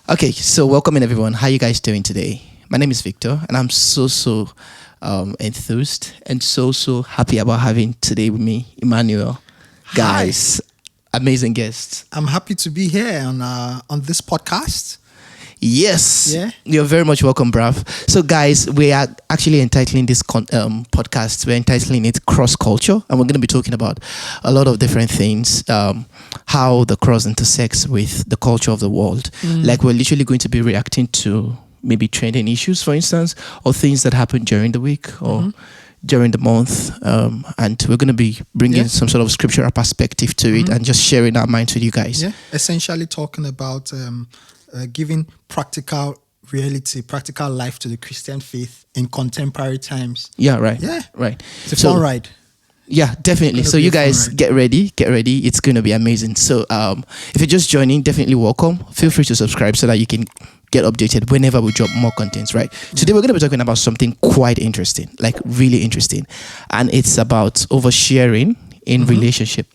Okay, so welcome in everyone. How you guys doing today? My name is Victor, and I'm so enthused and so happy about having today with me, Emmanuel. Guys, amazing guests. I'm happy to be here on this podcast. Yes, Yeah. You're very much welcome, bruv. So, guys, we are actually entitling this podcast. We're entitling it Cross Culture, and we're going to be talking about a lot of different things. How the cross intersects with the culture of the world. Like, we're literally going to be reacting to maybe trending issues, for instance, or things that happen during the week or during the month. And we're going to be bringing some sort of scriptural perspective to it and just sharing our minds with you guys. Yeah, essentially talking about giving practical reality, practical life to the Christian faith in contemporary times. Yeah, right. Yeah. Right. It's a fun ride. Yeah, definitely. So you guys get ready. It's going to be amazing. So if you're just joining, definitely welcome. Feel free to subscribe so that you can get updated whenever we drop more contents, right? Today we're going to be talking about something quite interesting, like really interesting. And it's about oversharing in relationship.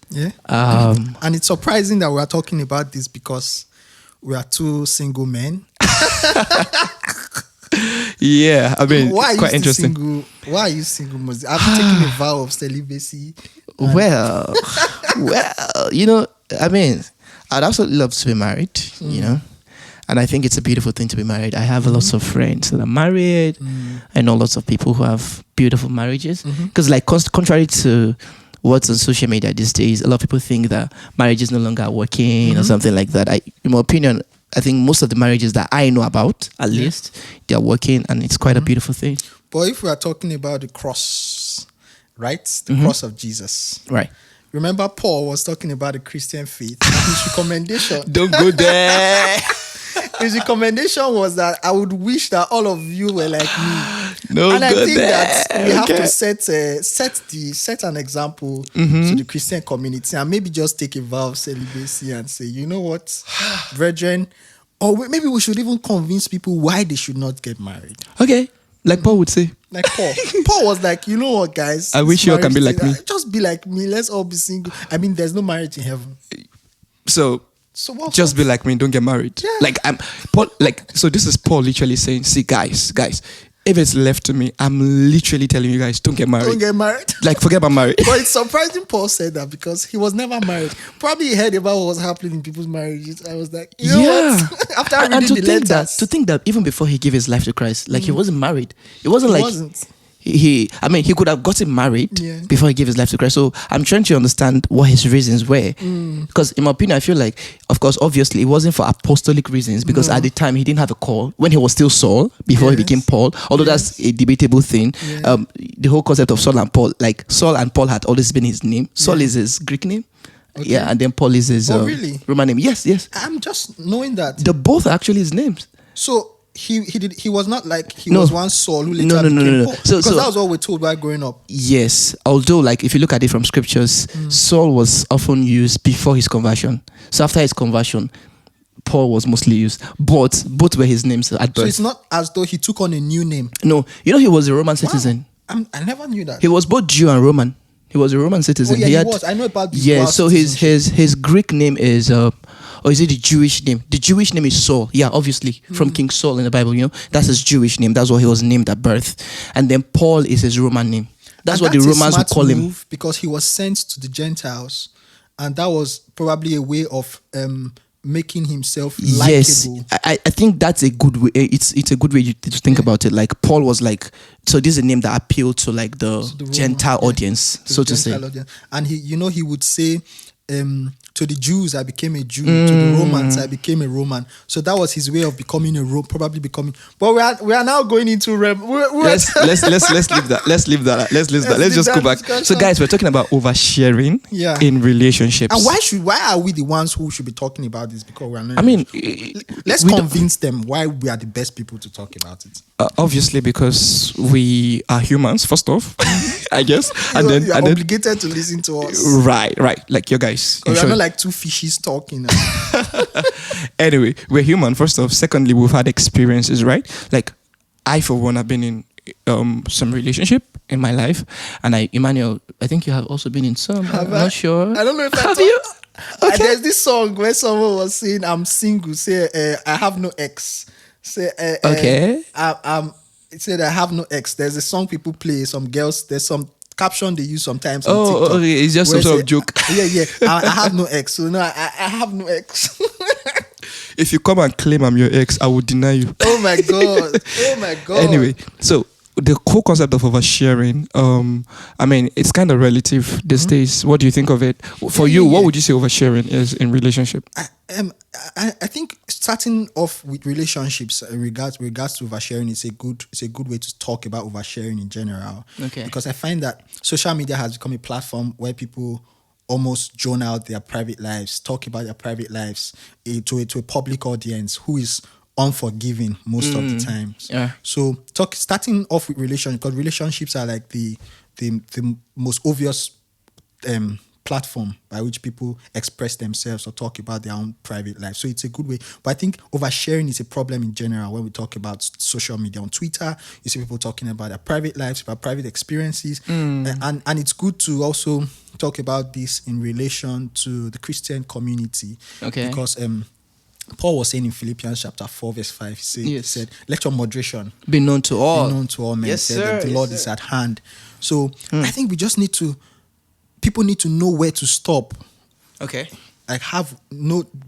Yeah. And it's surprising that we are talking about this because we are two single men. Yeah, I mean, why quite interesting. Why are you single? I've taken a vow of celibacy. Well, I mean, I'd absolutely love to be married, and I think it's a beautiful thing to be married. I have lots of friends that are married. I know lots of people who have beautiful marriages. Because, like, contrary to what's on social media these days, a lot of people think that marriage is no longer working or something like that. In my opinion, I think most of the marriages that I know about, at least, they're working, and it's quite a beautiful thing. But if we are talking about the cross, right? The cross of Jesus. Right. Remember Paul was talking about the Christian faith. His recommendation. Don't go there. His recommendation was that I would wish that all of you were like me. No, and I think there. that we have to set an example to the Christian community and maybe just take a vow of celibacy and say, you know what, brethren, or maybe we should even convince people why they should not get married. Okay, like Paul would say. Like Paul. Paul was like, you know what, guys? I wish you all can be like me. Just be like me. Let's all be single. I mean, there's no marriage in heaven. So just be like me, don't get married. Yeah. Like I'm Paul. So this is Paul literally saying, see, guys, if it's left to me, I'm literally telling you guys, don't get married. Don't get married. Like, forget about marriage. But it's surprising Paul said that because he was never married. Probably he heard about what was happening in people's marriages. I was like, you know what? After reading the letters. To think that even before he gave his life to Christ, like he wasn't married. It wasn't like he could have gotten married before he gave his life to Christ. So I'm trying to understand what his reasons were. Because in my opinion, I feel like, of course, obviously, it wasn't for apostolic reasons because at the time he didn't have a call when he was still Saul before he became Paul. Although that's a debatable thing. The whole concept of Saul and Paul, like Saul and Paul had always been his name. Saul is his Greek name. Okay. Yeah, and then Paul is his really? Roman name. Yes. I'm just knowing that. The both are actually his names. So he was not like was one Saul who later became Paul. Because that was what we're told while growing up. Yes, although like if you look at it from scriptures, Saul was often used before his conversion. So after his conversion, Paul was mostly used. But both were his names at birth. So it's not as though he took on a new name. No, he was a Roman citizen. I never knew that. He was both Jew and Roman. He was a Roman citizen. Oh, yeah, he was. I know about this. Yeah, so his Greek name is or is it the Jewish name? The Jewish name is Saul. Yeah, obviously from King Saul in the Bible. That's his Jewish name. That's what he was named at birth. And then Paul is his Roman name. That's what the Romans would call him because he was sent to the Gentiles, and that was probably a way of making himself likable. Yes, I think that's a good way. It's a good way to think about it. Like Paul was like, so this is a name that appealed to like the Gentile audience, so to say. Audience. And he would say, to the Jews I became a Jew, to the Romans I became a Roman. So that was his way of becoming probably becoming. But we are now going into let's leave that. Let's just go back. Discussion. So guys, we're talking about oversharing in relationships. And why are we the ones who should be talking about this? Because we are not. I mean, let's convince them why we are the best people to talk about it. Obviously, because we are humans, first off, I guess, and then obligated to listen to us. Right, like you guys. We are not like two fishes talking. Anyway, we're human, first off. Secondly, we've had experiences, right? Like, I, for one, have been in some relationship in my life. And Emmanuel, I think you have also been in some. I'm not sure. I don't know if have you? And there's this song where someone was saying, "I'm single." Say, "I have no ex." Say, okay. It said, "I have no ex." There's a song people play. Some girls. There's some caption they use sometimes on TikTok. Okay. It's just some sort of joke. Yeah. I have no ex. So no, I have no ex. If you come and claim I'm your ex, I will deny you. Oh my god. Anyway, so the whole concept of oversharing, I mean, it's kind of relative these days. What do you think of it? For you, what would you say oversharing is in relationship? I think starting off with relationships in regards to oversharing is a good way to talk about oversharing in general. Okay. Because I find that social media has become a platform where people almost drone out their private lives, talk about their private lives to a public audience who is unforgiving most of the time. Yeah. So starting off with relationships, because relationships are like the most obvious platform by which people express themselves or talk about their own private life. So it's a good way. But I think oversharing is a problem in general when we talk about social media. On Twitter, you see people talking about their private lives, about private experiences. And it's good to also talk about this in relation to the Christian community. Okay. Because Paul was saying in Philippians chapter 4 verse 5, he said, "Let your moderation be known to all. Be known to all men." Yes, sir. The Lord is at hand. So I think we just need to, people need to know where to stop. Okay. Like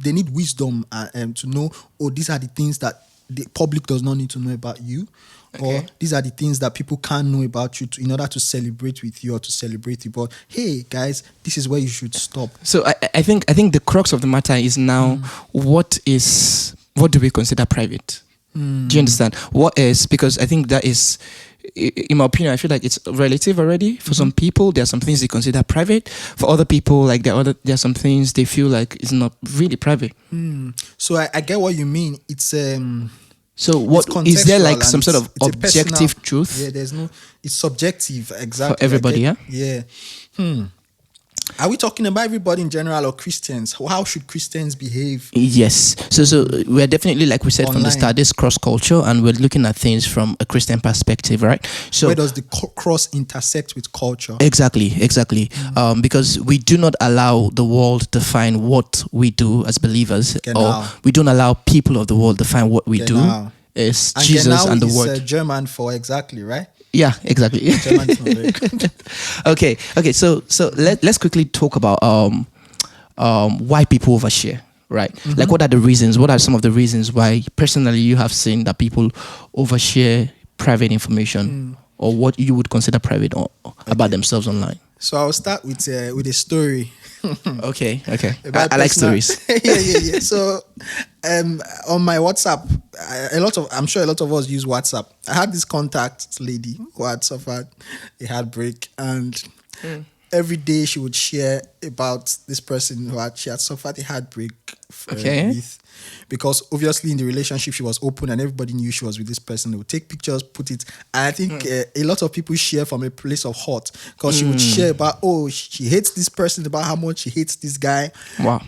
they need wisdom to know, these are the things that the public does not need to know about you. Okay. Or these are the things that people can't know about you in order to celebrate with you or to celebrate you. But hey, guys, this is where you should stop. So I think the crux of the matter is now what do we consider private? Do you understand? What is, because I think that is, in my opinion, I feel like it's relative already. For some people, there are some things they consider private. For other people, like there are some things they feel like it's not really private. So I get what you mean. It's so what is there, like some sort of objective truth? Yeah, it's subjective, exactly. For everybody, Yeah. Are we talking about everybody in general or Christians? How should Christians behave? Yes. So we're definitely, like we said online from the start, this cross culture, and we're looking at things from a Christian perspective, right? So where does the cross intersect with culture? Exactly. Because we do not allow the world to define what we do as believers, or we don't allow people of the world to define what we do. It's Jesus and the Word. German for exactly, right? Yeah, exactly. Okay. So let's quickly talk about why people overshare, right? Like, what are the reasons? What are some of the reasons why personally you have seen that people overshare private information or what you would consider private about themselves online? So I'll start with a story. Okay. I like stories. Yeah. So, on my WhatsApp, I'm sure a lot of us use WhatsApp. I had this contact lady who had suffered a heartbreak, and every day she would share about this person she had suffered a heartbreak with. Because obviously in the relationship she was open and everybody knew she was with this person. They would take pictures, put it. And I think a lot of people share from a place of hurt, because she would share about, she hates this person, about how much she hates this guy. Wow.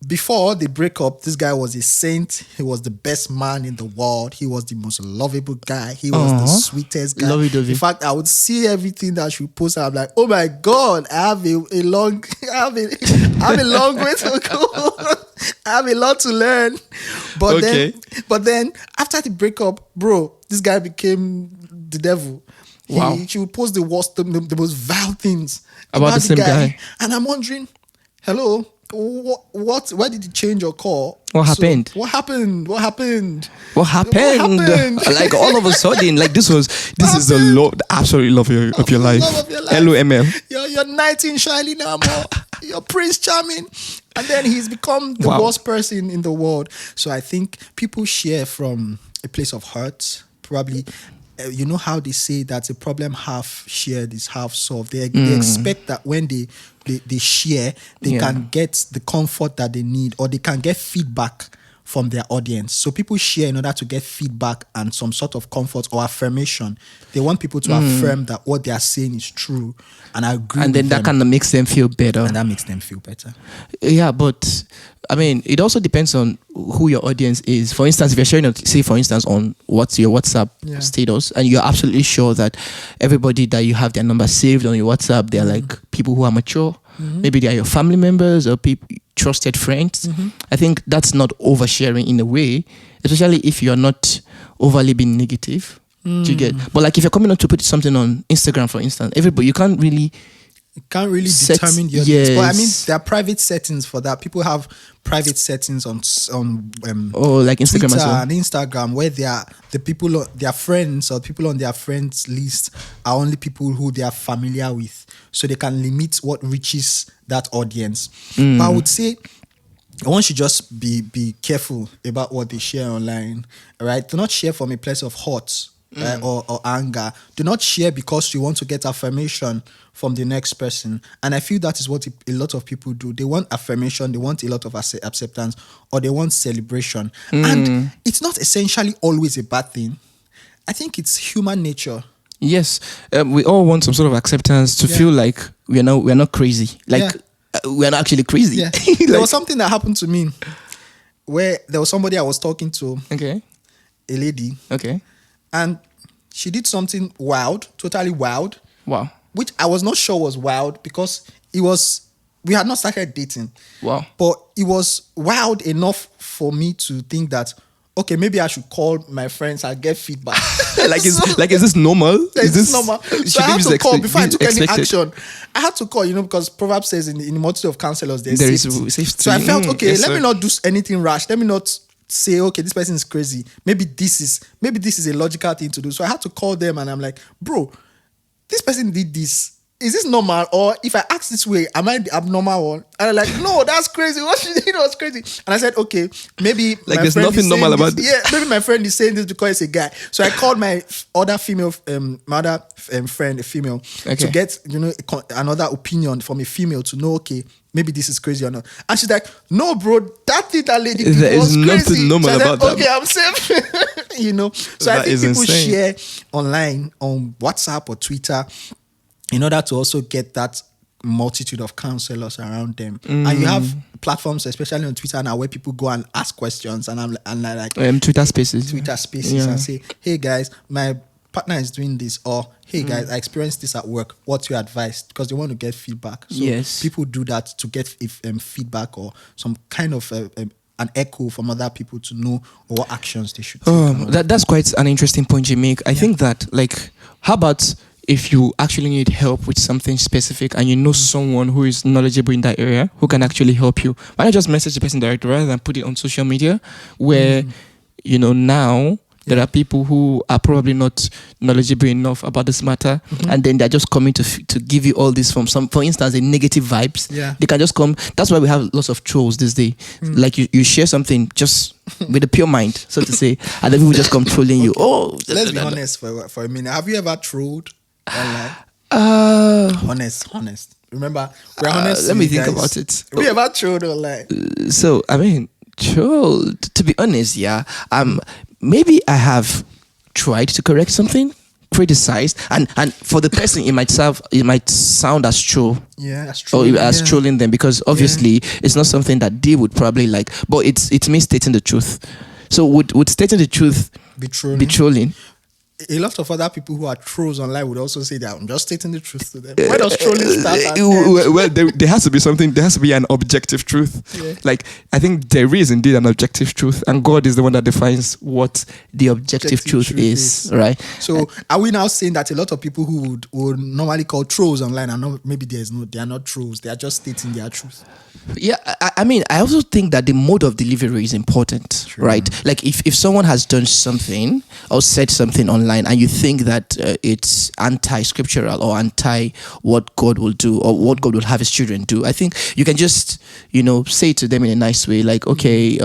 Before they break up, this guy was a saint. He was the best man in the world. He was the most lovable guy. He was the sweetest guy. Lovey-dovey. In fact, I would see everything that she post. I'm like, oh my God, I have a long way to go. I have a lot to learn. But then after the breakup, bro, this guy became the devil. Wow. She would post the worst, the most vile things about the same guy. And I'm wondering, hello, what? Why did you change your call? What happened? What happened? Like all of a sudden, like this is the absolute love of your life. LOML. Your knight in shining armor. Your Prince Charming. And then he's become the worst person in the world. So I think people share from a place of hurt, probably. You know how they say that a problem half shared is half solved. They expect that when they share, they can get the comfort that they need, or they can get feedback from their audience. So people share in order to get feedback and some sort of comfort or affirmation. They want people to affirm that what they are saying is true, and I agree. And then that kind of makes them feel better. And that makes them feel better. Yeah, but I mean, it also depends on who your audience is. For instance, if you're sharing, say, for instance, on what's your WhatsApp status, and you're absolutely sure that everybody that you have their number saved on your WhatsApp, they're like people who are mature. Maybe they are your family members or people. trusted friends. I think that's not oversharing in a way, especially if you're not overly being negative. Do you get? But like if you're coming on to put something on Instagram, for instance, everybody, you can't really determine the audience. But I mean, there are private settings for that. People have private settings on like Instagram Twitter as well. and Instagram, where the people, their friends or people on their friends list are only people who they are familiar with, so they can limit what reaches that audience. But I would say one should just be careful about what they share online. Right? Do not share from a place of hurt. Or anger. Do not share because you want to get affirmation from the next person. And I feel that is what a lot of people do. They want affirmation, they want a lot of acceptance, or they want celebration. And it's not essentially always a bad thing. I think it's human nature. Yes, we all want some sort of acceptance to feel like we're not crazy. Like we're not actually crazy. Yeah. There was something that happened to me where there was somebody I was talking to. Okay. A lady. Okay. And she did something wild, totally wild. Wow. Which I was not sure was wild because we had not started dating. Wow. But it was wild enough for me to think that, okay, maybe I should call my friends and get feedback. Is this normal? Is this normal? So I had to call before I took any action. I had to call, because Proverbs says in the multitude of counselors, there is safety. So I felt, okay, let me not do anything rash. Let me not say, okay, this person is crazy. Maybe this is a logical thing to do. So I had to call them and I'm like, bro, this person did this. Is this normal? Or if I ask this way, am I the abnormal one? And I'm like, no, that's crazy. What she did was crazy. And I said, okay, maybe like there's nothing normal about this. Yeah, maybe my friend is saying this because it's a guy. So I called my other female, my other friend, a female, to get another opinion from a female to know, okay, maybe this is crazy or not. And she's like, no, bro, that thing that lady did there was is crazy. nothing normal so about that. Okay, that. I'm safe. So I think people share online on WhatsApp or Twitter in order to also get that multitude of counselors around them. And you have platforms, especially on Twitter now, where people go and ask questions, and I'm like Twitter Spaces. And say, hey guys, my partner is doing this, or hey guys, I experienced this at work. What's your advice? Because they want to get feedback. So people do that to get feedback or some kind of an echo from other people to know what actions they should take. That's quite an interesting point you make. I think that, how about if you actually need help with something specific and you know someone who is knowledgeable in that area who can actually help you, why not just message the person directly rather than put it on social media where, now there are people who are probably not knowledgeable enough about this matter, and then they're just coming to give you all this from for instance, the negative vibes. Yeah. They can just come. That's why we have lots of trolls this day. Like you share something just with a pure mind, so to say, and then people just come trolling you. Oh, let's be honest for a minute. Have you ever trolled online? Honest. Remember, we're honest. Let me think about it. Have you ever trolled online? So I mean, trolled. To be honest, yeah. Maybe I have tried to correct something, criticized, and for the person it might sound as troll. Yeah, as troll. Or as trolling them, because obviously it's not something that they would probably like. But it's me stating the truth. So would stating the truth be trolling? A lot of other people who are trolls online would also say that I'm just stating the truth to them. Where does trolling start? Well, there has to be something. There has to be an objective truth. Yeah. Like, I think there is indeed an objective truth, and God is the one that defines what the objective truth is, right? So, are we now saying that a lot of people who would normally call trolls online are not? Maybe they are not trolls. They are just stating their truth. Yeah, I mean, I also think that the mode of delivery is important, right? Like, if someone has done something or said something online, and you think that it's anti-scriptural or anti what God will do or what God will have his children do, I think you can just, say to them in a nice way, like, okay,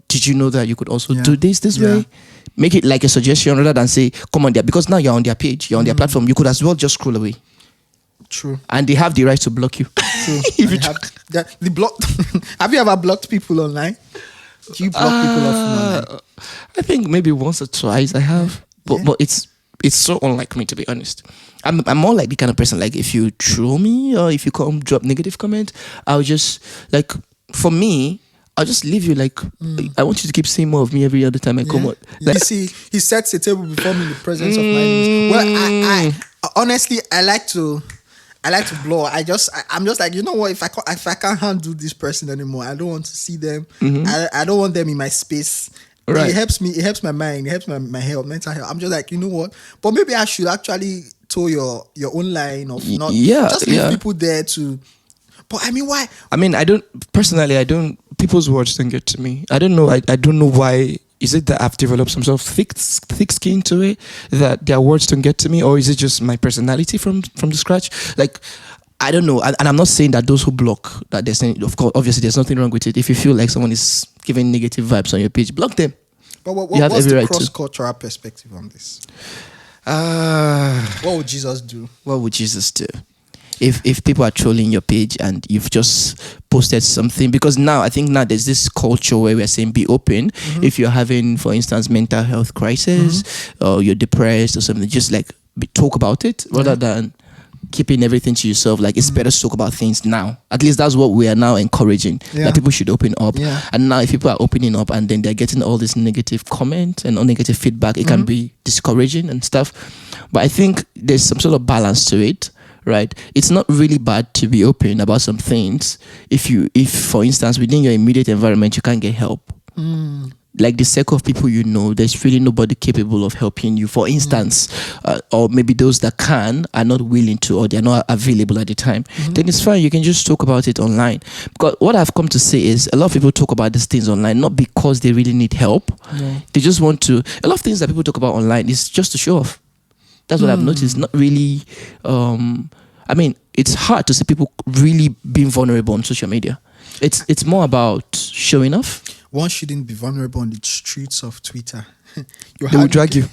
did you know that you could also do this way? Make it like a suggestion rather than say, come on there, because now you're on their page, you're on their platform, you could as well just scroll away. True. And they have the right to block you. True. Have you ever blocked people online? Do you block people online? I think maybe once or twice I have. But it's so unlike me, to be honest. I'm more like the kind of person, like, if you troll me or if you drop negative comment, I'll just, like, for me, I'll just leave you, like, I want you to keep saying more of me every other time I come out. Like, you see, he sets a table before me in the presence of my enemies. Well, I honestly, I like to I like to blow. I'm just like, you know what? If I can't handle this person anymore, I don't want to see them. I don't want them in my space. Right. It helps me. It helps my mind. It helps my health, mental health. I'm just like, you know what? But maybe I should actually toe your own line of not just leave people there to. But I mean, why? I mean, I don't people's words don't get to me. I don't know. I don't know why. Is it that I've developed some sort of thick skin to it that their words don't get to me, or is it just my personality from the scratch? Like, I don't know. And I'm not saying that those who block, that they're saying, of course, obviously there's nothing wrong with it. If you feel like someone is giving negative vibes on your page, block them. But what's the cross-cultural perspective on this? What would Jesus do? What would Jesus do? If people are trolling your page and you've just posted something, because now I think now there's this culture where we're saying be open. If you're having, for instance, mental health crisis or you're depressed or something, just like talk about it rather than keeping everything to yourself. Like, it's better to talk about things now. At least that's what we are now encouraging, that people should open up. And now if people are opening up and then they're getting all this negative comment and all negative feedback, it can be discouraging and stuff. But I think there's some sort of balance to it. Right, it's not really bad to be open about some things. If for instance, within your immediate environment, you can't get help, like the circle of people you know, there's really nobody capable of helping you. For instance, or maybe those that can are not willing to, or they're not available at the time. Then it's fine. You can just talk about it online. Because what I've come to say is, a lot of people talk about these things online not because they really need help. They just want to. A lot of things that people talk about online is just to show off. That's what I've noticed. Not really. I mean, it's hard to see people really being vulnerable on social media. It's more about showing off. One shouldn't be vulnerable on the streets of Twitter. They will drag you.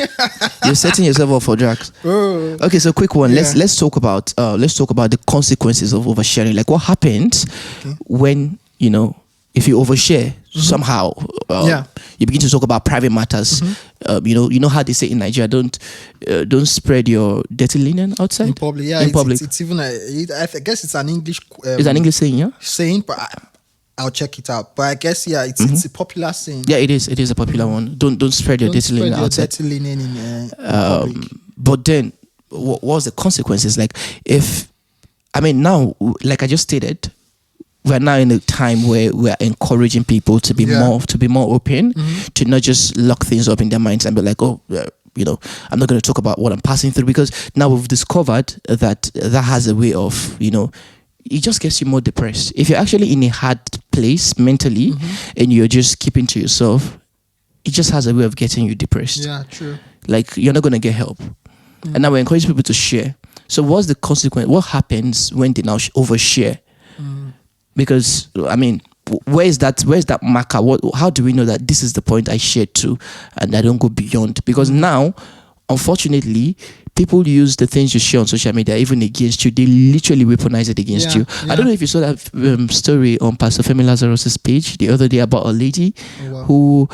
You're setting yourself up for drags. Okay, so quick one. Let's talk about the consequences of oversharing. Like, what happens when if you overshare somehow, you begin to talk about private matters. You know how they say in Nigeria, don't spread your dirty linen outside in public. It's even I guess it's an English. It's an English saying, saying, but I'll check it out. But I guess it's a popular saying. Yeah, it is. It is a popular one. Don't spread your dirty linen outside. Dirty linen in public. But then, what was the consequences? Like, now, like I just stated, we're now in a time where we're encouraging people to be more open, to not just lock things up in their minds and be like, I'm not going to talk about what I'm passing through, because now we've discovered that has a way of, it just gets you more depressed. If you're actually in a hard place mentally and you're just keeping to yourself, it just has a way of getting you depressed. Yeah, true. Like, you're not going to get help. And now we encourage people to share. So what's the consequence? What happens when they now overshare? Because, where's that marker? How do we know that this is the point I shared to and I don't go beyond? Because now, unfortunately, people use the things you share on social media even against you. They literally weaponize it against you. I don't know if you saw that story on Pastor Femi Lazarus's page the other day about a lady who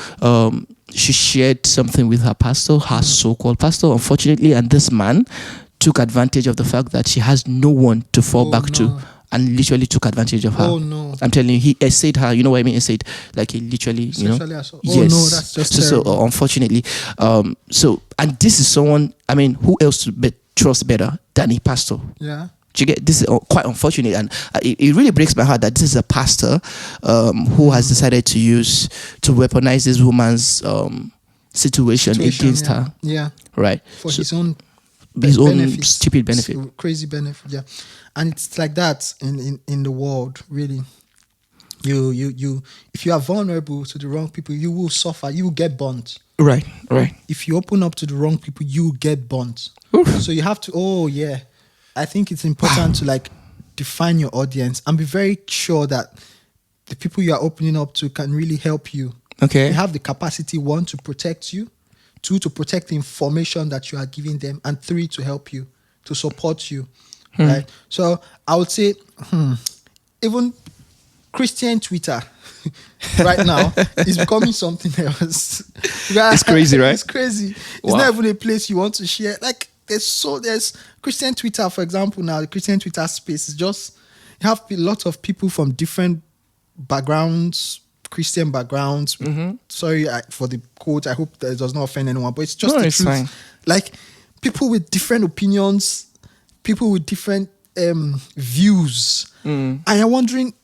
she shared something with her pastor, her so-called pastor, unfortunately, and this man took advantage of the fact that she has no one to fall back to. And literally took advantage of her. Oh no! I'm telling you, he essayed her. You know what I mean? Essayed, like, he literally, Yes. Oh no, that's just terrible. So unfortunately, and this is someone. Who else to trust better than a pastor? Yeah. Do you get this? Is quite unfortunate, and it really breaks my heart that this is a pastor who has decided to weaponize this woman's situation against her. Yeah. Right. For his own stupid benefit. Crazy benefit. Yeah. And it's like that in the world, really. You if you are vulnerable to the wrong people, you will suffer. You will get burnt. Right. If you open up to the wrong people, you will get burnt. So you have to. I think it's important to define your audience and be very sure that the people you are opening up to can really help you. Okay. They have the capacity, 1, to protect you, 2, to protect the information that you are giving them, and 3, to help you, to support you. Right. So I would say even Christian Twitter right now is becoming something else. It's crazy, right? It's crazy. It's not even a place you want to share. Like, there's Christian Twitter, for example. Now the Christian Twitter space is just, you have a lot of people from different backgrounds, Christian backgrounds. Sorry for the quote. I hope that it does not offend anyone, but it's just the truth. Fine. Like, people with different opinions, people with different views. I am wondering.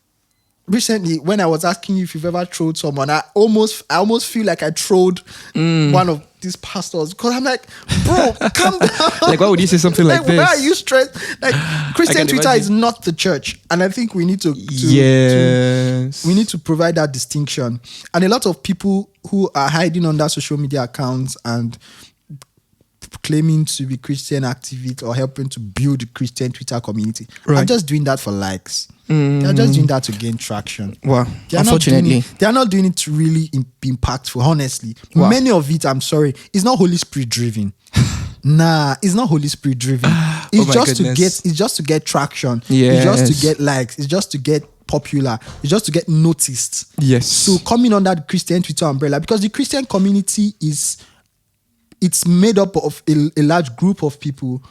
Recently, when I was asking you if you've ever trolled someone, I almost feel like I trolled one of these pastors, because I'm like, bro, calm down. Like, why would you say something like this? Why are you stressed? Like, Christian Twitter is not the church, and I think we need to we need to provide that distinction. And a lot of people who are hiding under social media accounts and claiming to be Christian activists or helping to build the Christian Twitter community are just doing that for likes. They're just doing that to gain traction. Well, unfortunately, they're not doing it to really impactful. Honestly, many of it, I'm sorry, is not Holy Spirit driven. Nah, it's not Holy Spirit driven. It's just to get traction. It's just to get likes. It's just to get popular. It's just to get noticed. Yes. So coming under the Christian Twitter umbrella, because the Christian community it's made up of a large group of people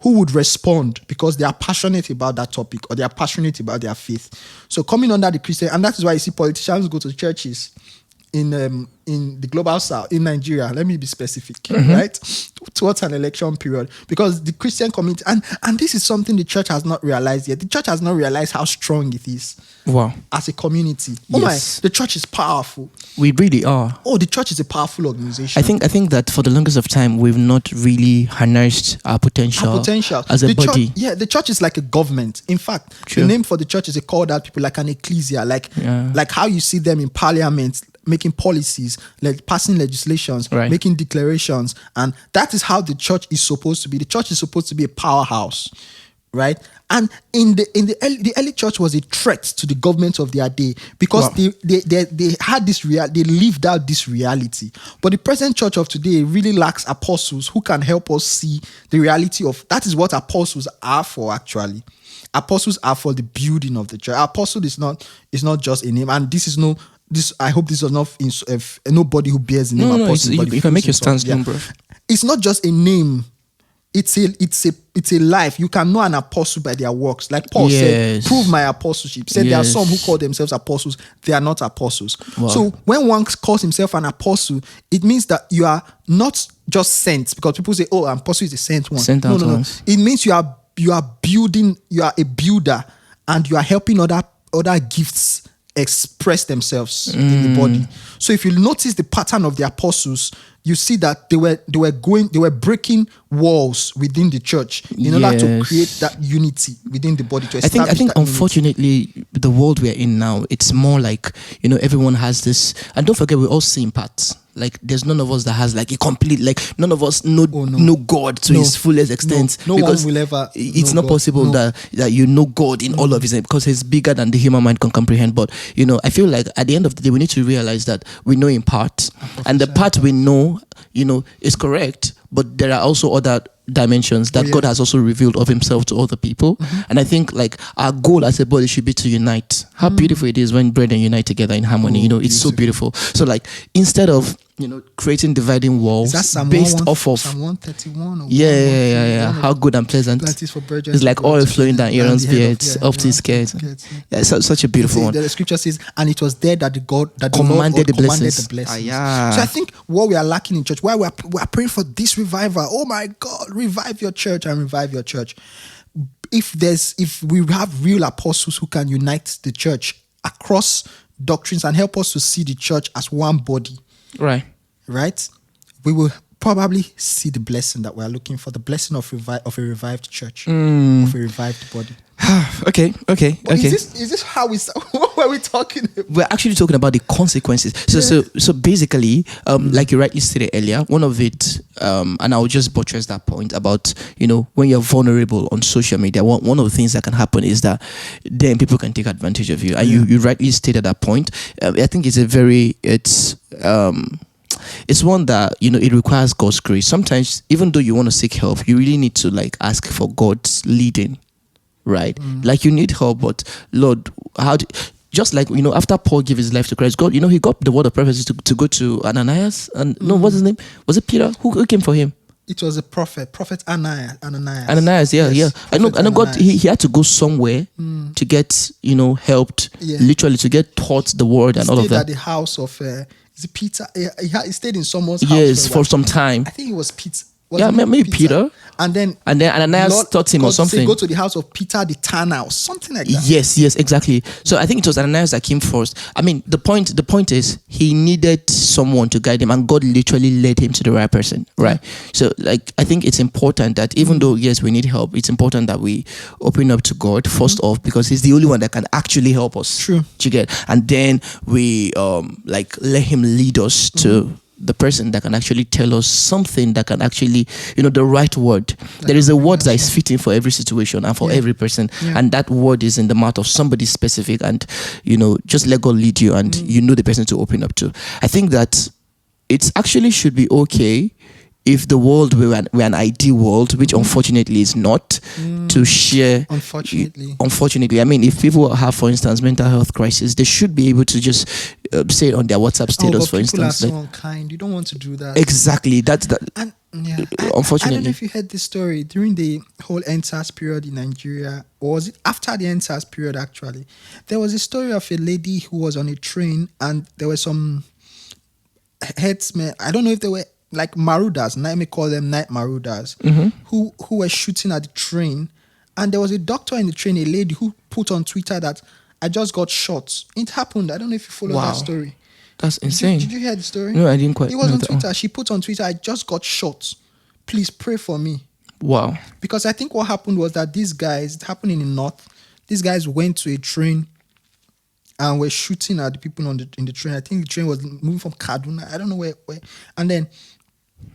who would respond because they are passionate about that topic or they are passionate about their faith. So coming under the Christian, and that is why you see politicians go to churches in the global south, in Nigeria, let me be specific, right? Towards an election period, because the Christian community, and this is something the church has not realized yet. The church has not realized how strong it is. Wow. As a community. Oh my, the church is powerful. We really are. Oh, the church is a powerful organization. I think that for the longest of time, we've not really harnessed our potential as a body. The church is like a government. In fact, the name for the church is a called out people, like an ecclesia, like how you see them in parliament, making policies, like passing legislations, making declarations. And that is how the church is supposed to be. The church is supposed to be a powerhouse, right? And in the early church was a threat to the government of their day, because they had this they lived out this reality. But the present church of today really lacks apostles who can help us see the reality of that. Is what apostles are for, actually. Apostles are for the building of the church. Apostle is not just a name, and I hope this is not nobody who bears the name apostle. You can make your stance known, bro. It's not just a name. It's a life. You can know an apostle by their works. Like Paul said, prove my apostleship. Said there are some who call themselves apostles. They are not apostles. Wow. So when one calls himself an apostle, it means that you are not just sent, because people say, oh, an apostle is the sent one. No. It means you are building, you are a builder, and you are helping other gifts express themselves in the body. So if you notice the pattern of the apostles, you see that they were breaking walls within the church in order to create that unity within the body. I think unfortunately, the world we are in now, it's more like, everyone has this, and don't forget, we're all seeing parts. Like, there's none of us that has like a complete, like, none of us know God to his fullest extent. No one will ever. It's not possible that you know God in all of his, because he's bigger than the human mind can comprehend. But, I feel like at the end of the day, we need to realize that we know in part, and the part we know, is correct, but there are also other dimensions that God has also revealed of himself to other people. And I think like our goal as a body should be to unite. How beautiful it is when brethren unite together in harmony. It's so beautiful. So like, instead of creating dividing walls based off of Psalm 131 or how good and pleasant it's like oil flowing down Aaron's beard up to his skirts. Such a beautiful one. The scripture says, and it was there that the Lord commanded the blessings. So I think what we are lacking in church, why we are praying for this revival. Oh my God, revive your church and revive your church. If we have real apostles who can unite the church across doctrines and help us to see the church as one body, right, we will probably see the blessing that we are looking for, the blessing of a revived church, of a revived body. Okay. Is this how we? What were we talking about? We're actually talking about the consequences. So basically, like you rightly stated earlier, one of it, and I'll just buttress that point about when you're vulnerable on social media. One of the things that can happen is that then people can take advantage of you, and you rightly stated that point. I think it's one that it requires God's grace. Sometimes, even though you want to seek help, you really need to like ask for God's leading. Right, like you need help, but Lord, just like after Paul gave his life to Christ, God, he got the word of prophecy to go to Ananias, and what's his name? Was it Peter? Who came for him? It was a prophet Ananias. Ananias, yeah. I know God. He had to go somewhere to get helped, literally to get taught the word and all of that. At the house of is it Peter? He stayed in someone's house. Yes, for some time. I think it was Peter. maybe Peter. And then Ananias taught him or something. Go to the house of Peter the Tanner or something like that. Yes, exactly. So I think it was Ananias that came first. I mean, the point is he needed someone to guide him, and God literally led him to the right person, right? So like I think it's important that even though yes we need help, it's important that we open up to God first off, because He's the only one that can actually help us. True. You get, and then we like let Him lead us to the person that can actually tell us something that can actually, the right word. There is a word that is fitting for every situation and for every person. Yeah. And that word is in the mouth of somebody specific, and, just let God lead you, and you know the person to open up to. I think that it actually should be okay if the world were an ideal world, which unfortunately is not, to share. Unfortunately, I mean, if people have, for instance, mental health crisis, they should be able to just say it on their WhatsApp status, for instance. People are so unkind. You don't want to do that. Exactly. That's that. And unfortunately, I don't know if you heard this story during the whole NSAS period in Nigeria, or was it after the NSAS period? Actually, there was a story of a lady who was on a train, and there were some headsmen. I don't know if they were like marauders, let me call them night marauders, who were shooting at the train. And there was a doctor in the train, a lady who put on Twitter that I just got shot. It happened. I don't know if you follow that story. That's insane. Did you hear the story? No, I didn't quite. It was on Twitter. She put on Twitter, I just got shot. Please pray for me. Wow. Because I think what happened was that these guys, it happened in the north, these guys went to a train and were shooting at the people in the train. I think the train was moving from Kaduna. I don't know where. And then...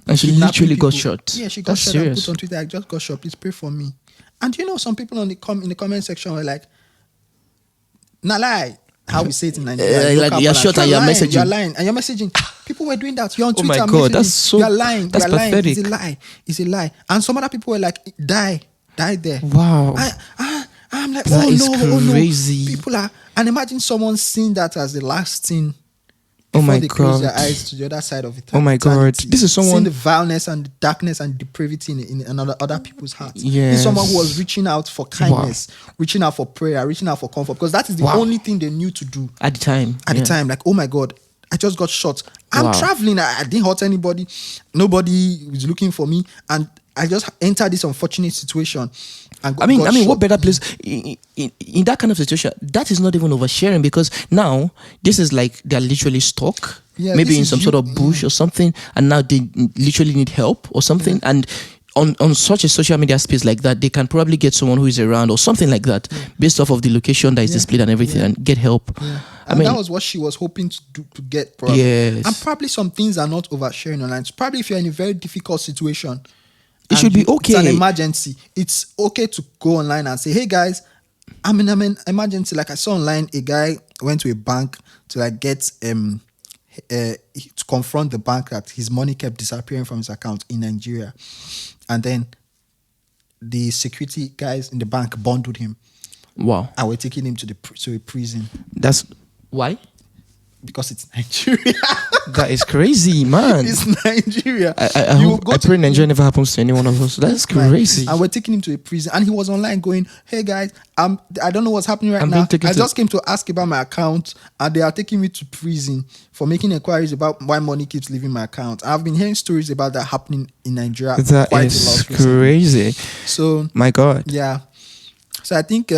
And she literally got shot. Yeah, she got shot and put on Twitter, I just got shot, please pray for me. And some people in the comment section were like, nah lie, how we say it in Nigeria. Like you're shot and you're messaging. You're lying and you're messaging. People were doing that. You're on Twitter. Oh my God, that's you're lying. That's you're pathetic. Lying. It's a lie. And some other people were like, die there. Wow. I'm like, that is crazy. People are, and imagine someone seeing that as the last thing. Oh my they God. close their eyes to the other side of it. Oh my God. This is someone... seeing the vileness and the darkness and depravity in other people's hearts. Yes. This is someone who was reaching out for kindness, reaching out for prayer, reaching out for comfort, because that is the only thing they knew to do. At the time. At the time. Like, oh my God, I just got shot. I'm traveling. I didn't hurt anybody. Nobody is looking for me. And I just entered this unfortunate situation. And I mean, what better place in that kind of situation? That is not even oversharing, because now this is like they're literally stuck, maybe in some sort of bush or something, and now they literally need help or something. And on such a social media space like that, they can probably get someone who is around or something like that, based off of the location that is displayed and everything, and get help. I mean, that was what she was hoping to do, to get. Probably. Yes. And probably some things are not oversharing online. So probably if you're in a very difficult situation, it should be okay. It's an emergency. It's okay to go online and say, hey guys, I'm in an emergency. Like I saw online, a guy went to a bank to like get to confront the bank that his money kept disappearing from his account in Nigeria. And then the security guys in the bank bundled him. Wow. And we're taking him to a prison. That's why? Because it's Nigeria. That is crazy, man. It's Nigeria. I pray Nigeria never happens to any one of us. That's crazy. And we're taking him to a prison. And he was online going, hey guys, I don't know what's happening right now. I just came to ask about my account, and they are taking me to prison for making inquiries about why money keeps leaving my account. I've been hearing stories about that happening in Nigeria. That is crazy. So, my God. Yeah. So I think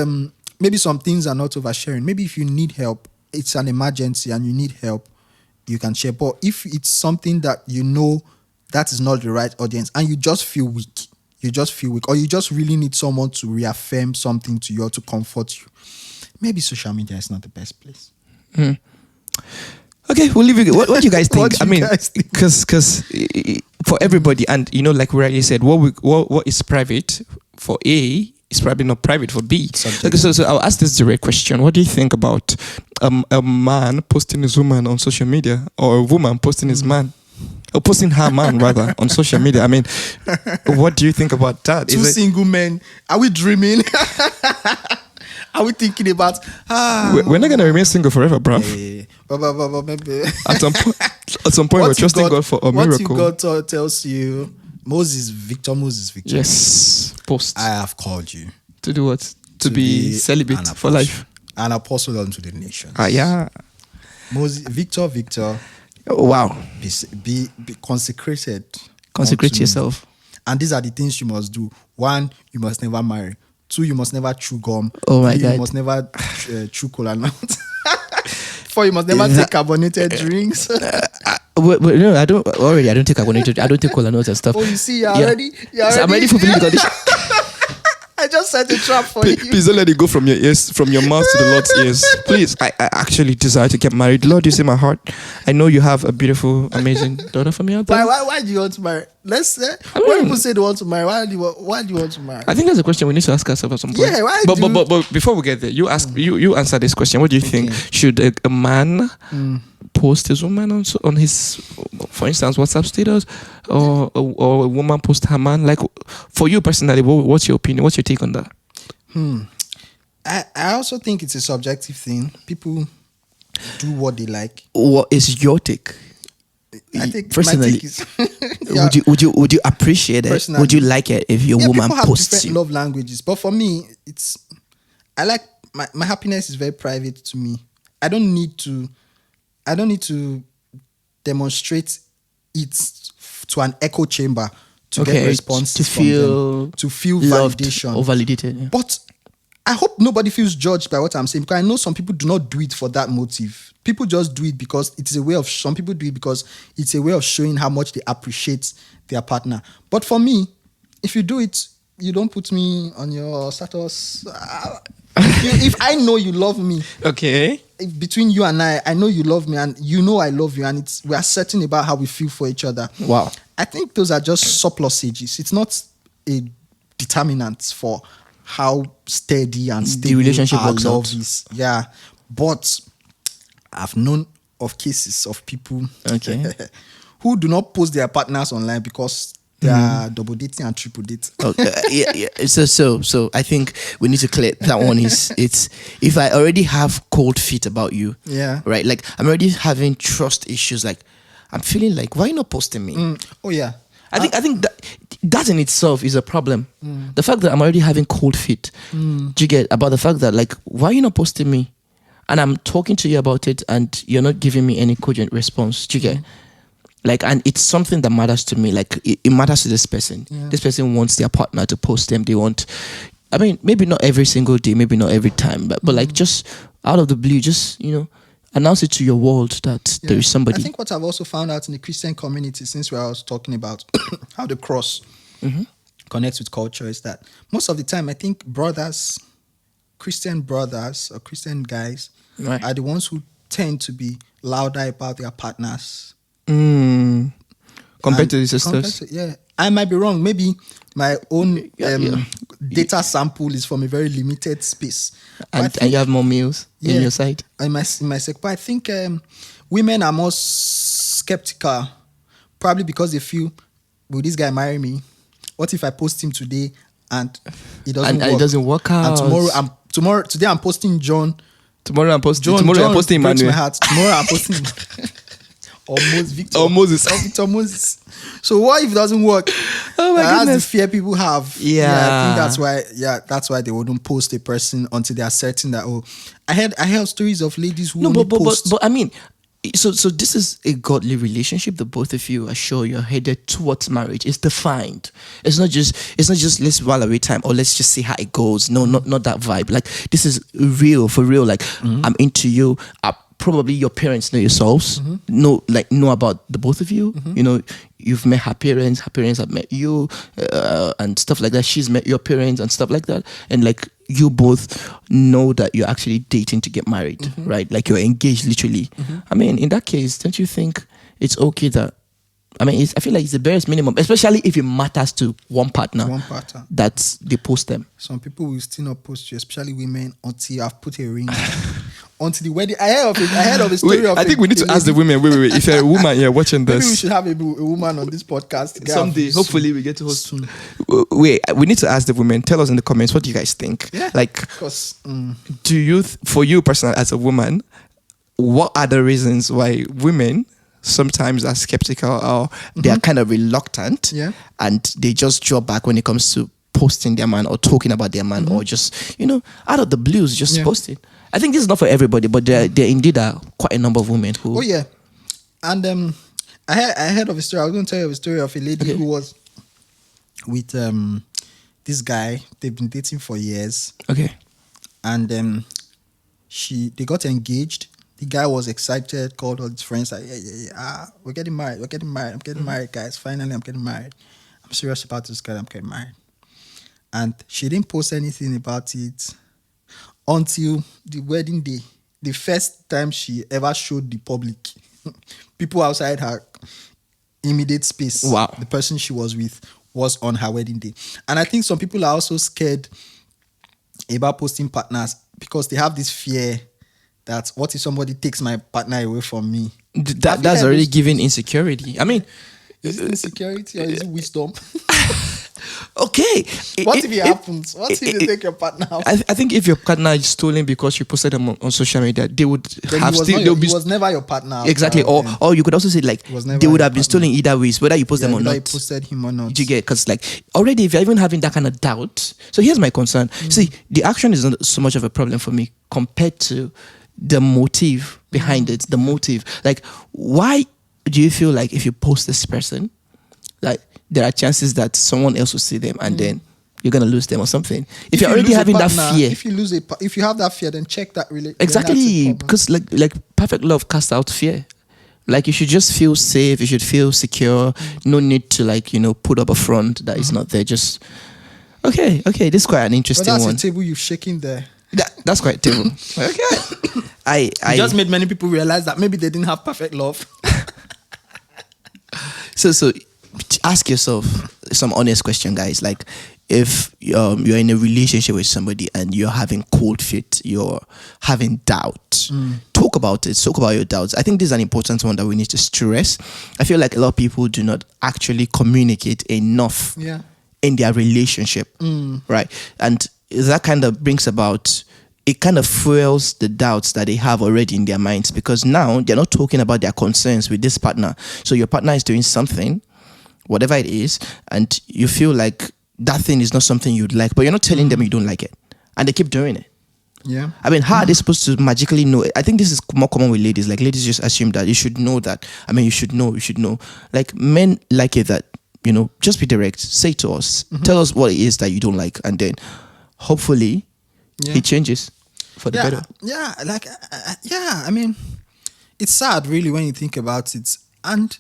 maybe some things are not oversharing. Maybe if you need help, it's an emergency and you need help, you can share. But if it's something that you know that is not the right audience and you just feel weak, or you just really need someone to reaffirm something to you or to comfort you, maybe social media is not the best place. Okay, we'll leave it. What do you guys think? Because for everybody, and like we already said, what is private for A is probably not private for B. Okay, so I'll ask this direct question. What do you think about a man posting his woman on social media, or a woman posting his man, or posting her man rather on social media? I mean, what do you think about that? Two single men. Are we dreaming? Are we thinking about? We're not gonna remain single forever, bro. At some point, we're trusting God for a miracle. What if God tells you, Moses, Victor. Yes, post. I have called you to do what? To be celibate for life, an apostle unto the nations. Yeah. Moses, Victor. Oh, wow. Be consecrated. Consecrate yourself. And these are the things you must do. 1, you must never marry. 2, you must never chew gum. Oh my 3, God. you must never chew cola nut. 4, you must never take carbonated drinks. No, I don't take carbonated. I don't take cola nuts and stuff. Oh, you see, you're already. So I'm ready for the condition. I just set a trap for you. Please don't let it go from your ears, from your mouth to the Lord's ears. Please, I actually desire to get married. Lord, you see my heart. I know you have a beautiful, amazing daughter for me out there. Why do you want to marry? Let's say when people say they want to marry, why do you want to marry? I think that's a question we need to ask ourselves at some point. Yeah, but before we get there, you answer this question. What do you think? Should a man post his woman on his, for instance, WhatsApp status, or a woman post her man? Like, for you personally, what's your opinion? What's your take on that? I also think it's a subjective thing. People do what they like. What is your take? I think personally, my take is would you appreciate it? Personally, would you like it if your woman people have posts different you? love languages, but for me, I like my happiness is very private to me. I don't need to demonstrate it to an echo chamber to get responses from them, to feel loved validation or validated. Yeah. But I hope nobody feels judged by what I'm saying, because I know some people do not do it for that motive. People just do it because it's a way of, some people do it because it's a way of showing how much they appreciate their partner. But for me, if you do it, you don't put me on your status. If I know you love me, okay, between you and I know you love me, and you know I love you, and we are certain about how we feel for each other. Wow. I think those are just surplusages. It's not a determinant for how steady and stable the relationship our works love out. is. Yeah. But I've known of cases of people who do not post their partners online because they are double dating and triple dating. Yeah. So I think we need to clear that one. It's if I already have cold feet about you, right? Like I'm already having trust issues. Like I'm feeling like, why are you not posting me? Oh yeah. I think that in itself is a problem. The fact that I'm already having cold feet. Do you get about the fact that, like, why are you not posting me? And I'm talking to you about it, and you're not giving me any cogent response. Do you get? Like, and it's something that matters to me. Like, it matters to this person. Yeah. This person wants their partner to post them. They want, I mean, maybe not every single day, maybe not every time, but like just out of the blue, just, announce it to your world that there is somebody. I think what I've also found out in the Christian community, since I was talking about how the cross connects with culture, is that most of the time, I think Christian brothers or Christian guys are the ones who tend to be louder about their partners. Compared to the sisters? I might be wrong. Maybe my own data sample is from a very limited space. And you have more males in your side? In my side. But I think women are more skeptical, probably because they feel, will this guy marry me? What if I post him today and it doesn't work? It doesn't work out. And today I'm posting John. Tomorrow I'm posting Emmanuel. My heart. Tomorrow I'm posting Victor Moses. So what if it doesn't work? Oh my goodness. That's the fear people have. I think that's why they wouldn't post a person until they are certain that, I heard stories of ladies who post. But I mean, so this is a godly relationship. The both of you are sure you're headed towards marriage. It's defined. It's not just let's while away time or let's just see how it goes. No, not that vibe. Like this is real, for real. Like I'm into you. Probably your parents know yourselves, know about the both of you. You've met her parents have met you, and stuff like that. She's met your parents and stuff like that. And like you both know that you're actually dating to get married, right? Like you're engaged literally. I mean, in that case, don't you think it's okay that, I feel like it's the barest minimum, especially if it matters to one partner. That they post them. Some people will still not post you, especially women, until you have put a ring. Until the wedding. I heard of a story of. I think we need to ask the women. Wait. If you're a woman here watching this, maybe we should have a woman on this podcast someday. Hopefully, we get to host soon. Wait, we need to ask the women. Tell us in the comments, what do you guys think? Yeah, like, because do you, for you personally as a woman, what are the reasons why women sometimes are skeptical or they are kind of reluctant, and they just draw back when it comes to posting their man or talking about their man, or just out of the blues just posting? I think this is not for everybody, but there indeed are quite a number of women who. Oh yeah, and I heard of a story. I was going to tell you of a story of a lady who with this guy. They've been dating for years. Okay. And they got engaged. The guy was excited, called all his friends, like, yeah, we're getting married. I'm getting married, guys. Finally, I'm getting married. I'm serious about this girl. I'm getting married. And she didn't post anything about it until the wedding day. The first time she ever showed the public. People outside her immediate space. Wow. The person she was with was on her wedding day. And I think some people are also scared about posting partners because they have this fear that what if somebody takes my partner away from me? That's already giving insecurity. I mean, is it insecurity or is it wisdom? Okay. What if it happens? What if they take your partner out? I think if your partner is stolen because you posted them on social media, they would have still. He was never your partner. Exactly. Or you could also say like they would have been stolen either ways, whether you post them or not. Whether you posted him or not. You get, because like already if you're even having that kind of doubt. So here's my concern. See, the action is not so much of a problem for me compared to the motive behind it. The motive. Like, why do you feel like if you post this person, like there are chances that someone else will see them and then you're gonna lose them or something? If you're already having that fear, if you have that fear, then check that relationship. Exactly, because like perfect love casts out fear. Like you should just feel safe. You should feel secure. No need to put up a front that is not there. Just okay. This is quite an interesting that's one. That's a table you've shaken there. That's quite table. Okay. I just made many people realize that maybe they didn't have perfect love. So ask yourself some honest question, guys. Like, if you're in a relationship with somebody and you're having cold feet, you're having doubt, talk about it. Talk about your doubts. I think this is an important one that we need to stress. I feel like a lot of people do not actually communicate enough in their relationship, right? And that kind of brings about, it kind of fuels the doubts that they have already in their minds, because now they're not talking about their concerns with this partner. So your partner is doing something, whatever it is, and you feel like that thing is not something you'd like, but you're not telling them you don't like it, and they keep doing it. Yeah. I mean, how are they supposed to magically know? I think this is more common with ladies. Like, ladies just assume that you should know that. I mean, you should know. Like, men like it that, just be direct. Say to us. Tell us what it is that you don't like, and then hopefully it changes for the better. Yeah, I mean, it's sad really when you think about it. And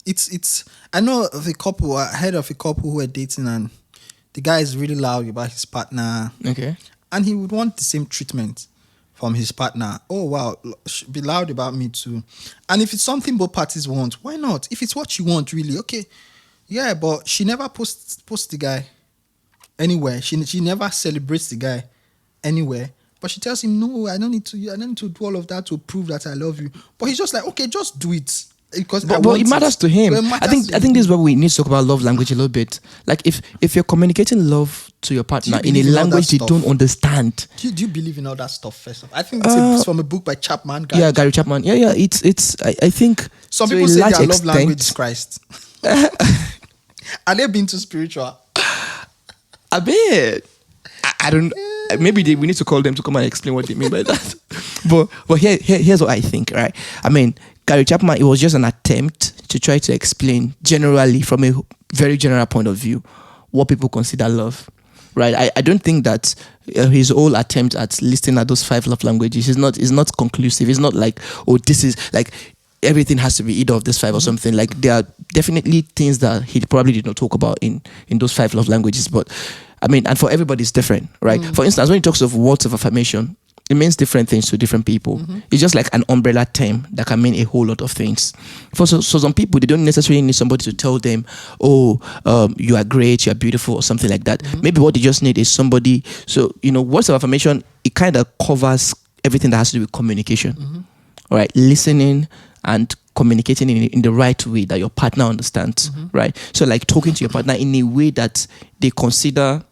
it's I know of a couple, I heard of a couple who were dating, and the guy is really loud about his partner. Okay. And he would want the same treatment from his partner. Oh, wow, be loud about me too. And if it's something both parties want, why not? If it's what you want, really, okay. Yeah, but she never posts the guy anywhere. She never celebrates the guy anywhere. But she tells him, no, I don't need to do all of that to prove that I love you. But he's just like, okay, just do it. Because but it matters to him. I think this is where we need to talk about love language a little bit. Like, if you're communicating love to your partner in a language they don't understand. Do you believe in all that stuff first? I think it's from a book by Chapman. Gary Chapman. Yeah. It's I think some people say their love language is Christ. Are they being too spiritual? A bit. I don't. Maybe we need to call them to come and explain what they mean by that. But here's what I think. Right. I mean, Gary Chapman, it was just an attempt to try to explain generally, from a very general point of view, what people consider love, right? I don't think that his whole attempt at listing out those 5 love languages is not conclusive. It's not like, oh, this is like everything has to be either of these 5 or something. Like, there are definitely things that he probably did not talk about in those 5 love languages. But I mean, and for everybody it's different, right? For instance, when he talks of words of affirmation, it means different things to different people. It's just like an umbrella term that can mean a whole lot of things. So some people, they don't necessarily need somebody to tell them, oh, you are great, you are beautiful, or something like that. Maybe what they just need is somebody. So, words of affirmation, it kind of covers everything that has to do with communication. All right, listening and communicating in the right way that your partner understands, right? So, like, talking to your partner in a way that they consider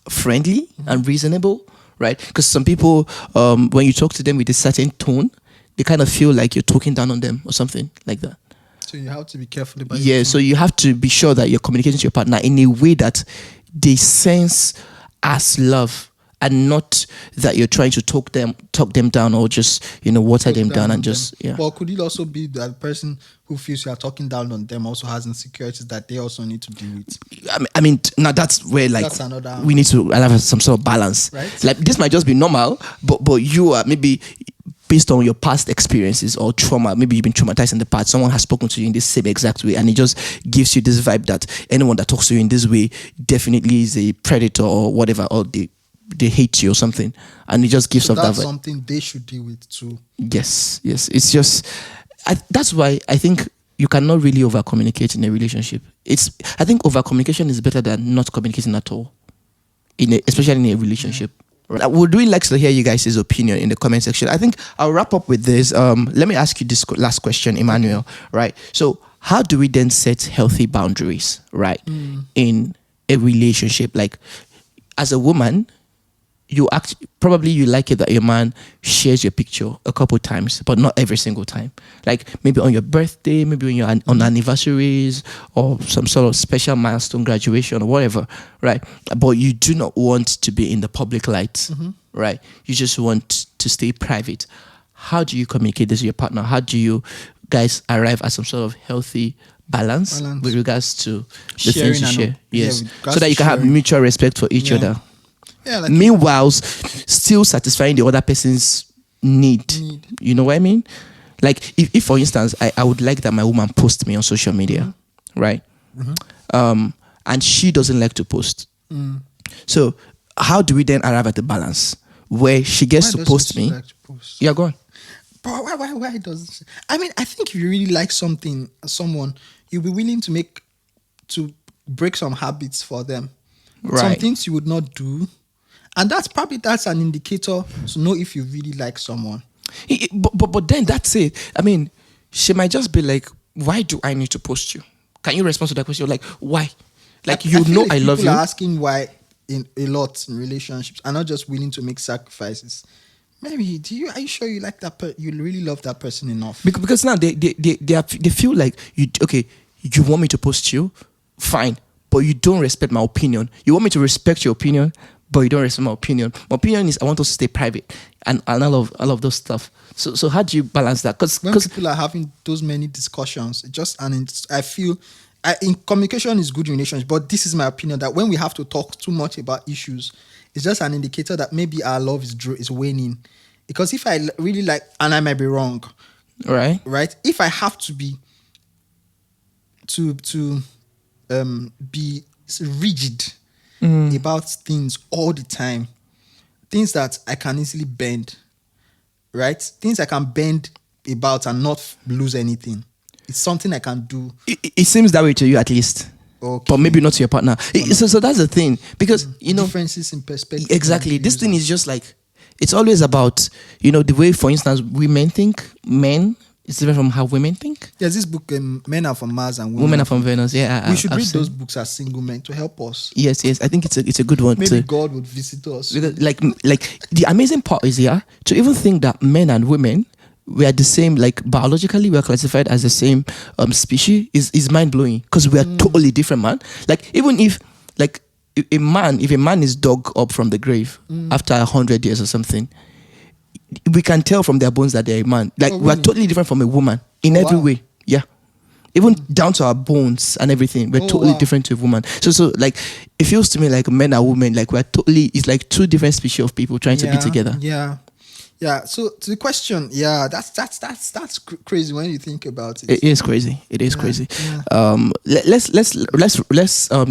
friendly and reasonable, right? Because some people, when you talk to them with a certain tone, they kind of feel like you're talking down on them or something like that. So you have to be careful about it. Yeah, so you have to be sure that you're communicating to your partner in a way that they sense as love, and not that you're trying to talk them down, or just water them down and just Well, could it also be that the person who feels you are talking down on them also has insecurities that they also need to deal with? I mean, now that's where like That's another- we need to have some sort of balance. Right. Like this might just be normal, but you are maybe based on your past experiences or trauma. Maybe you've been traumatized in the past. Someone has spoken to you in this same exact way, and it just gives you this vibe that anyone that talks to you in this way definitely is a predator or whatever, or they hate you or something, and it just gives off that That's vibe. something they should deal with too. Yes. It's just that's why I think you cannot really over communicate in a relationship. I think over communication is better than not communicating at all, especially in a relationship. I would really like to hear you guys' opinion in the comment section. I think I'll wrap up with this. Let me ask you this last question, Emmanuel. Right. So, how do we then set healthy boundaries, right, in a relationship? Like, as a woman, you like it that your man shares your picture a couple times, but not every single time. Like maybe on your birthday, maybe when you're on anniversaries or some sort of special milestone, graduation or whatever, right? But you do not want to be in the public light, right? You just want to stay private. How do you communicate this with your partner? How do you guys arrive at some sort of healthy balance. With regards to the things you share? Yes, so that you can have mutual respect for each other. Yeah, like meanwhile, still satisfying the other person's need. You know what I mean? Like, if for instance, I would like that my woman post me on social media, right? And she doesn't like to post. So, how do we then arrive at the balance where she gets to post me? Like to post? Yeah, go on. But why doesn't she? I mean, I think if you really like someone, you'll be willing to break some habits for them. Right. Some things you would not do. And that's an indicator to know if you really like someone. But then that's it. I mean, she might just be like, why do I need to post you? Can you respond to that question? Like, why? Like, I love you. People are asking why in a lot in relationships are not just willing to make sacrifices. Maybe, are you sure you like that you really love that person enough? Because now they feel like, you want me to post you? Fine. But you don't respect my opinion. You want me to respect your opinion, but you don't respect my opinion. My opinion is I want us to stay private and all of those stuff. So how do you balance that? Because when people are having those many discussions, I feel in communication is good in relationships, but this is my opinion that when we have to talk too much about issues, it's just an indicator that maybe our love is waning. Because if I really like, and I might be wrong, right? If I have to be be rigid about things all the time, things that I can easily bend, right? Things I can bend about and not lose anything. It's something I can do. It seems that way to you at least. Okay. But maybe not to your partner. So that's the thing. Because, differences in perspective. Exactly. This thing is just like, it's always about, the way, for instance, women think, men, it's different from how women think. There's this book, Men Are From Mars and Women Are From Venus. Yeah, we should read those books as single men to help us. Yes. I think it's a good one. Maybe God would visit us. Because, like the amazing part is to even think that men and women, we are the same, like biologically we are classified as the same species is mind blowing, because we are totally different, man. Like, even if a man is dug up from the grave after 100 years or something, we can tell from their bones that they're a man. Like, we are totally different from a woman in every way. Yeah. Even down to our bones and everything. We're totally different to a woman. So like, it feels to me like men and women, like it's like two different species of people trying to be together. Yeah. So to the question, that's crazy when you think about it. It is crazy. Crazy. Yeah. Let's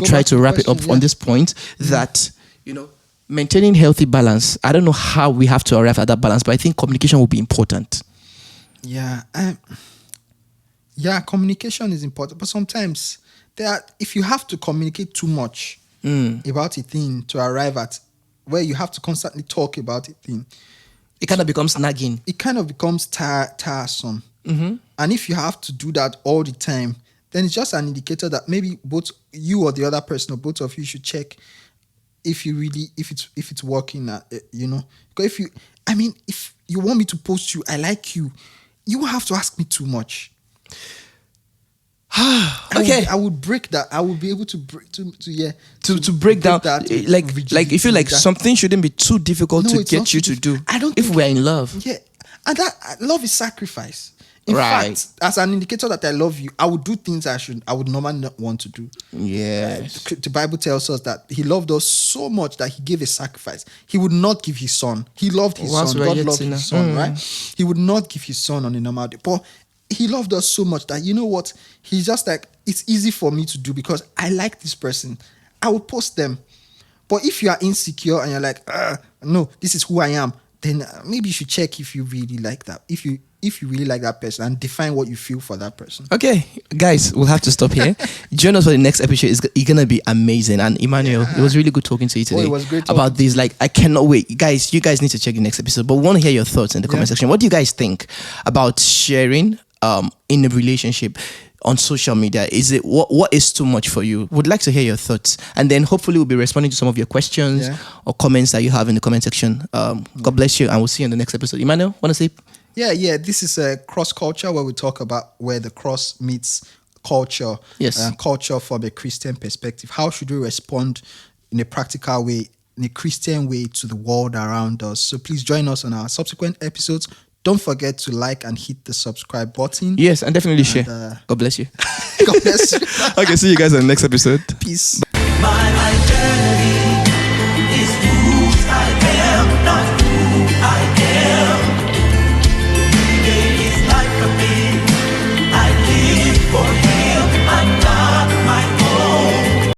try to wrap it up on this point that, maintaining healthy balance. I don't know how we have to arrive at that balance, but I think communication will be important. Yeah. Communication is important, but sometimes if you have to communicate too much about a thing to arrive at where you have to constantly talk about a thing, it kind of becomes nagging. It kind of becomes tiresome. And if you have to do that all the time, then it's just an indicator that maybe both you or the other person or both of you should check if it's working. Because if you want me to post you, I like you, you won't have to ask me too much. Okay, I would break that. I would be able to break down that. Like you feel like something shouldn't be too difficult to get you to do. I don't. If we're in love, and that love is sacrifice. In fact, as an indicator that I love you, I would do things I would normally not want to do. Yes. The Bible tells us that he loved us so much that he gave a sacrifice. He would not give his son. He loved his son. God loved his son, right? He would not give his son on a normal day. But he loved us so much that, you know what? He's just like, it's easy for me to do because I like this person. I will post them. But if you are insecure and you're like, no, this is who I am, then maybe you should check if you really like that. If you really like that person and define what you feel for that person. Okay, guys, we'll have to stop here. Join us for the next episode. It's going to be amazing. And Emmanuel, it was really good talking to you today. It was great about this. Like, I cannot wait. Guys, you guys need to check the next episode. But we want to hear your thoughts in the comment section. What do you guys think about sharing in a relationship on social media? Is it what is too much for you? Would like to hear your thoughts, and then hopefully we'll be responding to some of your questions or comments that you have in the comment section. God bless you, and we'll see you in the next episode. Emmanuel, want to say? Yeah. This is a cross culture where we talk about where the cross meets culture. Yes, culture from a Christian perspective. How should we respond in a practical way, in a Christian way, to the world around us? So please join us on our subsequent episodes. Don't forget to like and hit the subscribe button. Yes, and definitely share. God bless you. God bless you. Okay, see you guys in the next episode. Peace. My identity.